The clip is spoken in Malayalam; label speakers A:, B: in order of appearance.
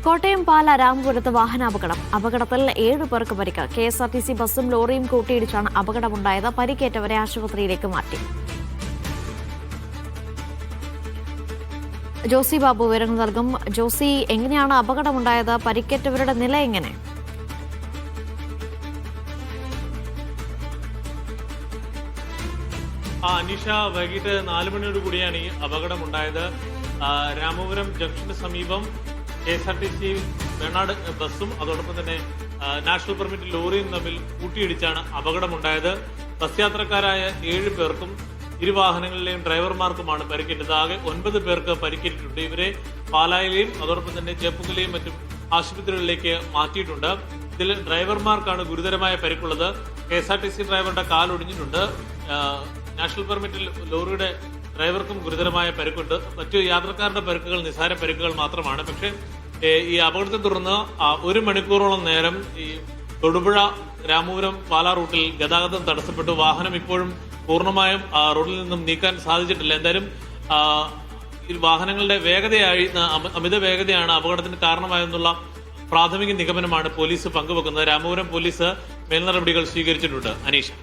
A: കോട്ടയം പാല രാമപുരത്ത് വാഹനാപകടം. അപകടത്തിൽ 7 പേർക്ക് പരിക്ക്. KSRTC ബസ്സും ലോറിയും കൂട്ടിയിടിച്ചാണ് അപകടമുണ്ടായത്. പരിക്കേറ്റവരെ ആശുപത്രിയിലേക്ക് മാറ്റി. ജോസി ബാബു വിവരങ്ങൾ നൽകും. ജോസി, എങ്ങനെയാണ് അപകടമുണ്ടായത്? പരിക്കേറ്റവരുടെ നില എങ്ങനെ?
B: അനീഷ, വൈകിട്ട് 4 മണിയോട് കൂടിയാണ് ഈ അപകടമുണ്ടായത്. രാമപുരം ജംഗ്ഷന് സമീപം KSRTC വേണാട് ബസ്സും അതോടൊപ്പം തന്നെ നാഷണൽ പെർമിറ്റ് ലോറിയും തമ്മിൽ കൂട്ടിയിടിച്ചാണ് അപകടമുണ്ടായത്. ബസ് യാത്രക്കാരായ 7 പേർക്കും ഇരുവാഹനങ്ങളിലെയും ഡ്രൈവർമാർക്കുമാണ് പരിക്കേറ്റത്. ആകെ 9 പേർക്ക് പരിക്കേറ്റിട്ടുണ്ട്. ഇവരെ പാലായിലെയും അതോടൊപ്പം തന്നെ ചേപ്പുങ്കലെയും മറ്റും ആശുപത്രികളിലേക്ക് മാറ്റിയിട്ടുണ്ട്. ഇതിൽ ഡ്രൈവർമാർക്കാണ് ഗുരുതരമായ പരിക്കുള്ളത്. KSRTC ഡ്രൈവറുടെ കാലൊടിഞ്ഞിട്ടുണ്ട്. നാഷണൽ പെർമിറ്റ് ലോറിയുടെ ഡ്രൈവർക്കും ഗുരുതരമായ പരിക്കുണ്ട്. മറ്റു യാത്രക്കാരുടെ പരിക്കുകൾ നിസ്സാര പരിക്കുകൾ മാത്രമാണ്. പക്ഷേ ഈ അപകടത്തെ തുടർന്ന് 1 മണിക്കൂറോളം നേരം ഈ തൊടുപുഴ രാമപുരം പാലാ റൂട്ടിൽ ഗതാഗതം തടസ്സപ്പെട്ടു. വാഹനം ഇപ്പോഴും പൂർണ്ണമായും റോഡിൽ നിന്നും നീക്കാൻ സാധിച്ചിട്ടില്ല. എന്തായാലും ഈ വാഹനങ്ങളുടെ അമിത വേഗതയാണ് അപകടത്തിന് കാരണമായെന്നുള്ള പ്രാഥമിക നിഗമനമാണ് പോലീസ് പങ്കുവെക്കുന്നത്. രാമപുരം പോലീസ് മേൽനടപടികൾ സ്വീകരിച്ചിട്ടുണ്ട്. അനീഷ്.